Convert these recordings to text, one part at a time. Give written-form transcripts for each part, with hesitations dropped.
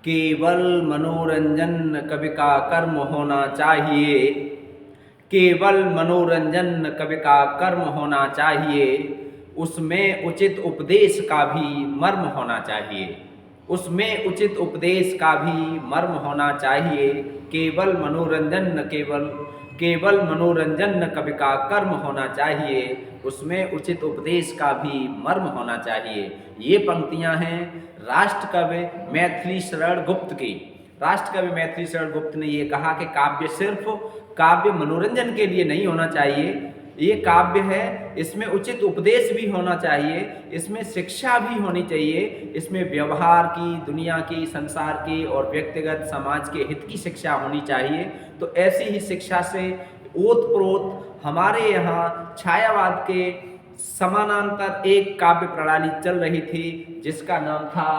केवल मनोरंजन कवि का कर्म होना चाहिए, केवल मनोरंजन कवि का कर्म होना चाहिए, उसमें उचित उपदेश का भी मर्म होना चाहिए, उसमें उचित उपदेश का भी मर्म होना चाहिए। केवल मनोरंजन न केवल मनोरंजन न कवि का कर्म होना चाहिए, उसमें उचित उपदेश का भी मर्म होना चाहिए। ये पंक्तियां हैं राष्ट्र कवि मैथिली शरण गुप्त की। राष्ट्र कवि मैथिली शरण गुप्त ने ये कहा कि काव्य सिर्फ काव्य मनोरंजन के लिए नहीं होना चाहिए, ये काव्य है, इसमें उचित उपदेश भी होना चाहिए, इसमें शिक्षा भी होनी चाहिए, इसमें व्यवहार की, दुनिया की, संसार की और व्यक्तिगत समाज के हित की शिक्षा होनी चाहिए। तो ऐसी ही शिक्षा से ओतप्रोत हमारे यहाँ छायावाद के समानांतर एक काव्य प्रणाली चल रही थी जिसका नाम था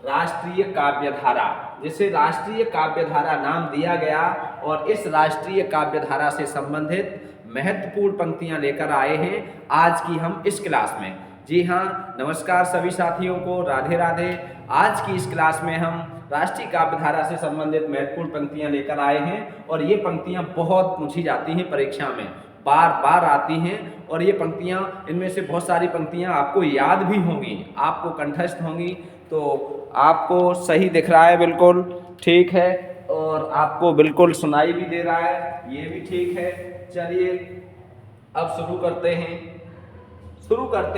राष्ट्रीय काव्यधारा, जिसे राष्ट्रीय काव्यधारा नाम दिया गया। और इस राष्ट्रीय काव्यधारा से संबंधित महत्वपूर्ण पंक्तियां लेकर आए हैं आज की हम इस क्लास में। जी हाँ, नमस्कार सभी साथियों को, राधे राधे। आज की इस क्लास में हम राष्ट्रीय काव्यधारा से संबंधित महत्वपूर्ण पंक्तियां लेकर आए हैं और ये पंक्तियां बहुत पूछी जाती हैं परीक्षा में, बार बार आती हैं। और ये पंक्तियां, इनमें से बहुत सारी पंक्तियां आपको याद भी होंगी, आपको कंठस्थ होंगी। तो आपको सही दिख रहा है, बिल्कुल ठीक है, और आपको बिल्कुल सुनाई भी दे रहा है, ये भी ठीक है। चलिए अब शुरू करते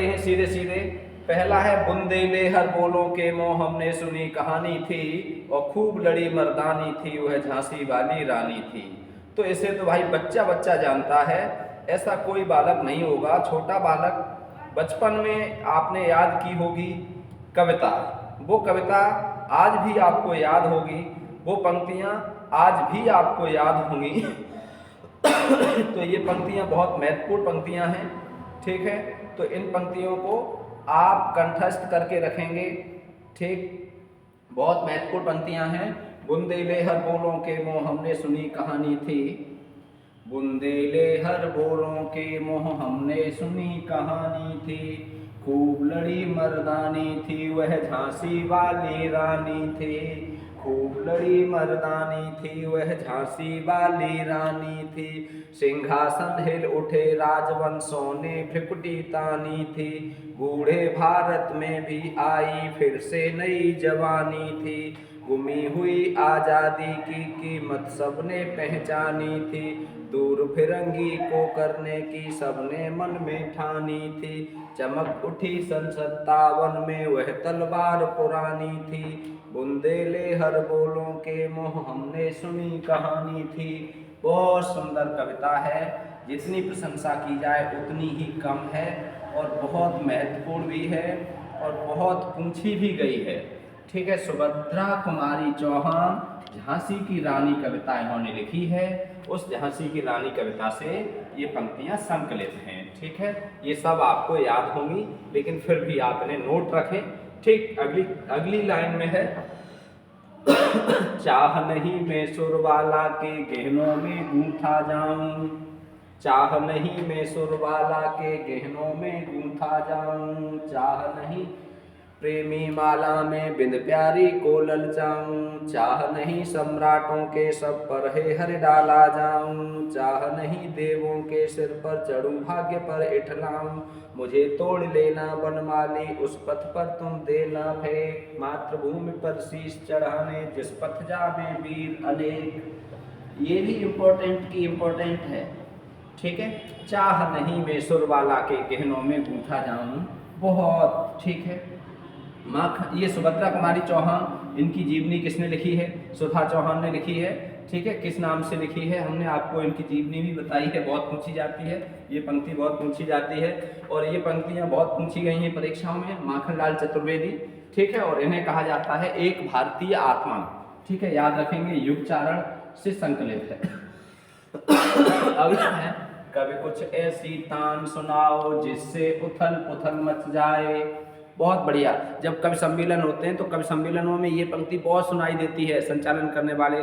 हैं सीधे सीधे। पहला है बुंदेले हर बोलों के मोह हमने सुनी कहानी थी, और खूब लड़ी मर्दानी थी वह झांसी वाली रानी थी। तो इसे तो भाई बच्चा बच्चा जानता है, ऐसा कोई बालक नहीं होगा, छोटा बालक। बचपन में आपने याद की होगी कविता, वो कविता आज भी आपको याद होगी, वो पंक्तियाँ आज भी आपको याद होंगी। तो ये पंक्तियाँ बहुत महत्वपूर्ण पंक्तियाँ हैं, ठीक है। तो इन पंक्तियों को आप कंठस्थ करके रखेंगे, ठीक। बहुत महत्वपूर्ण पंक्तियाँ हैं। बुंदेले हर बोलों के मोह हमने सुनी कहानी थी, बुंदेले हर बोलों के मोह हमने सुनी कहानी थी, खूब लड़ी मर्दानी थी वह झांसी वाली रानी थी, खूब लड़ी मर्दानी थी वह झांसी वाली रानी थी, सिंहासन हिल उठे राजवंशों ने भ्रिकुटी तानी थी, बूढ़े भारत में भी आई फिर से नई जवानी थी, गुमी हुई आज़ादी की कीमत सबने पहचानी थी, दूर फिरंगी को करने की सबने मन में ठानी थी, चमक उठी सन 57 में वह तलवार पुरानी थी, बुंदेले हर बोलों के मोह हमने सुनी कहानी थी। बहुत सुंदर कविता है, जितनी प्रशंसा की जाए उतनी ही कम है, और बहुत महत्वपूर्ण भी है और बहुत पूछी भी गई है, ठीक है। सुभद्रा कुमारी चौहान झांसी की रानी कविता इन्होंने लिखी है, उस झांसी की रानी कविता से ये पंक्तियां संकलित हैं, ठीक है। ये सब आपको याद होंगी, लेकिन फिर भी आप इन्हें नोट रखें, ठीक। अगली लाइन में है चाह नहीं मैं सुरवाला के गहनों में गूंथा जाऊं, चाह नहीं मैं सुरवाला के गहनों में गूंथा जाऊं, चाह नहीं प्रेमी माला में बिंद प्यारी को ललचाऊं, चाह नहीं सम्राटों के सब पर है हर डाला जाऊं, चाह नहीं देवों के सिर पर चढ़ूं भाग्य पर इठलाऊं, मुझे तोड़ लेना बनमाली उस पथ पर तुम देना फेंक, मातृभूमि पर शीश चढ़ाने जिस पथ जावे वीर अनेक। ये भी इम्पोर्टेंट है, ठीक है। चाह नहीं मैं सुरवाला के गहनों में गूंथा जाऊं, बहुत ठीक है। ये सुभद्रा कुमारी चौहान, इनकी जीवनी किसने लिखी है? सुधा चौहान ने लिखी है, ठीक है। किस नाम से लिखी है? हमने आपको इनकी जीवनी भी बताई है, बहुत पूछी जाती है ये पंक्ति, बहुत पूछी जाती है, और ये पंक्तियां बहुत पूछी गई हैं परीक्षाओं में। माखनलाल चतुर्वेदी, ठीक है, और इन्हें कहा जाता है एक भारतीय आत्मा, ठीक है, याद रखेंगे, युगचारण से संकलित है। अगला है कभी कुछ ऐसी तान सुनाओ जिससे उथल पुथल मच जाए। बहुत बढ़िया। जब कवि सम्मेलन होते हैं तो कवि सम्मेलनों में ये पंक्ति बहुत सुनाई देती है, संचालन करने वाले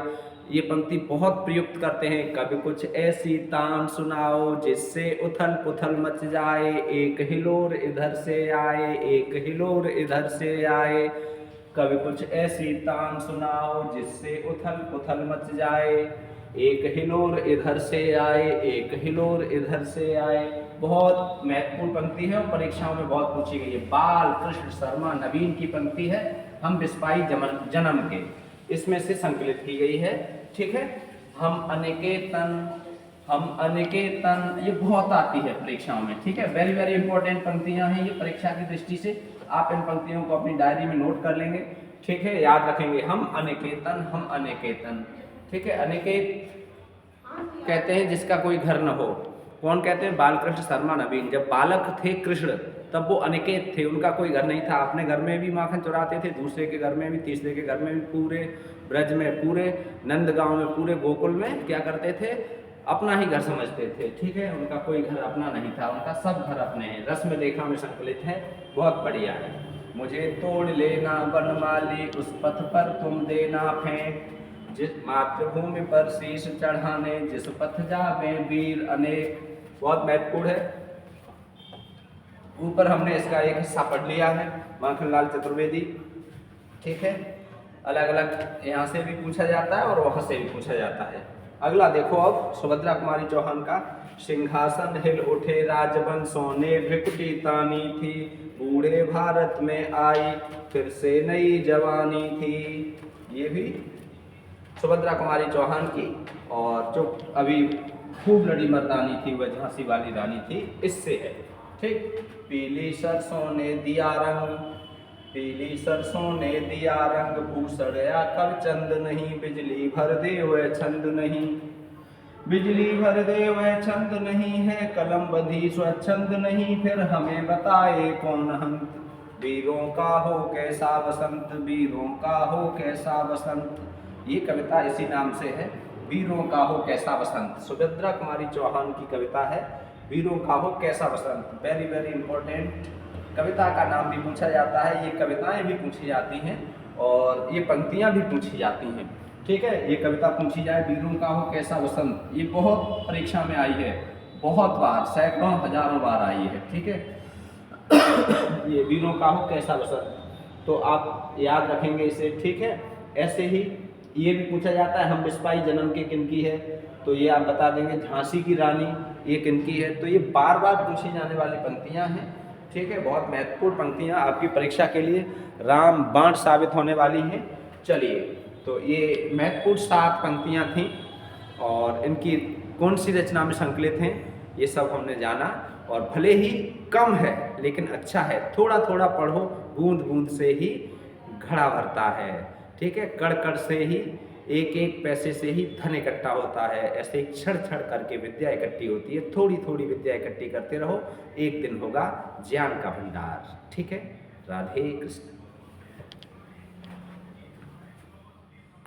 ये पंक्ति बहुत प्रयुक्त करते हैं। कभी कुछ ऐसी तान सुनाओ जिससे उथल पुथल मच जाए, एक हिलोर इधर से आए, एक हिलोर इधर से आए। कभी कुछ ऐसी तान सुनाओ जिससे उथल पुथल मच जाए, एक हिलोर इधर से आए, एक हिलोर इधर से आए। बहुत महत्वपूर्ण पंक्ति है और परीक्षाओं में बहुत पूछी गई है। बाल कृष्ण शर्मा नवीन की पंक्ति है, हम बिस्पाई जन्म के, इसमें से संकलित की गई है। ठीक है, हम अनिकेतन, हम अनिकेतन, ये बहुत आती है परीक्षाओं में। ठीक है, वेरी वेरी इंपॉर्टेंट पंक्तियां हैं ये परीक्षा की दृष्टि से। आप इन पंक्तियों को अपनी डायरी में नोट कर लेंगे। ठीक है, याद रखेंगे, हम अनिकेतन, हम अनिकेतन। ठीक है, अनिकेत कहते हैं जिसका कोई घर न हो। कौन कहते हैं? बालकृष्ण शर्मा नवीन। जब बालक थे कृष्ण तब वो अनिकेत थे, उनका कोई घर नहीं था। अपने घर में भी माखन चुराते थे, दूसरे के घर में भी, तीसरे के घर में भी, पूरे ब्रज में, पूरे नंदगांव में, पूरे गोकुल में क्या करते थे? अपना ही घर समझते थे। ठीक है, उनका कोई घर अपना नहीं था, उनका सब घर अपने हैं। रस्म लेखा में संकलित है, बहुत बढ़िया है। मुझे तोड़ लेना वनमाली, उस पथ पर तुम देना फेंक, जिस मातृभूमि पर शीश चढ़ाने, जिस पथ जावे वीर अनेक। बहुत महत्वपूर्ण है। ऊपर हमने इसका एक हिस्सा पढ़ लिया है, माखनलाल चतुर्वेदी। ठीक है, अलग अलग यहाँ से भी पूछा जाता है और वहाँ से भी पूछा जाता है। अगला देखो अब सुभद्रा कुमारी चौहान का। सिंहासन हिल उठे राजवंशों ने, भ्रिकुटी तानी थी, बूढ़े भारत में आई, फिर से नई जवानी थी। ये भी सुभद्रा कुमारी चौहान की, और जो अभी खूब लड़ी मर्दानी थी वह झांसी वाली रानी थी, इससे है। ठीक, पीली सरसों ने दिया रंग, पीली सरसों ने दिया रंग, भूषण या कर चंद नहीं, बिजली भर दे वह छंद नहीं, बिजली भर दे वह छंद नहीं है, कलम बधी स्वच्छंद नहीं, फिर हमें बताए कौन हंत, वीरों का हो कैसा वसंत, वीरों का हो कैसा वसंत। ये कविता इसी नाम से है, वीरों का हो कैसा वसंत। सुभद्रा कुमारी चौहान की कविता है, वीरों का हो कैसा वसंत। Very very important. कविता का नाम भी पूछा जाता है, ये कविताएं भी पूछी जाती हैं और ये पंक्तियां भी पूछी जाती हैं। ठीक है, ये कविता पूछी जाए, वीरों का हो कैसा वसंत, ये बहुत परीक्षा में आई है, बहुत बार, सैकड़ों हजारों बार आई है। ठीक है, ये वीरों का हो कैसा वसंत, तो आप याद रखेंगे इसे। ठीक है, ऐसे ही ये भी पूछा जाता है, हम बिस्पाई जन्म के किनकी है, तो ये आप बता देंगे झांसी की रानी ये किनकी है। तो ये बार बार पूछी जाने वाली पंक्तियां हैं। ठीक है, बहुत महत्वपूर्ण पंक्तियां आपकी परीक्षा के लिए राम बाण साबित होने वाली हैं। चलिए, तो ये महत्वपूर्ण 7 पंक्तियां थीं और इनकी कौन सी रचना में संकलित हैं ये सब हमने जाना। और भले ही कम है लेकिन अच्छा है, थोड़ा थोड़ा पढ़ो, बूंद बूंद से ही घड़ा भरता है। ठीक है, कड़ कड़ से ही, एक एक पैसे से ही धन इकट्ठा होता है। ऐसे ही क्षण क्षण करके विद्या इकट्ठी होती है। थोड़ी थोड़ी विद्या इकट्ठी करते रहो, एक दिन होगा ज्ञान का भंडार। ठीक है, राधे कृष्ण।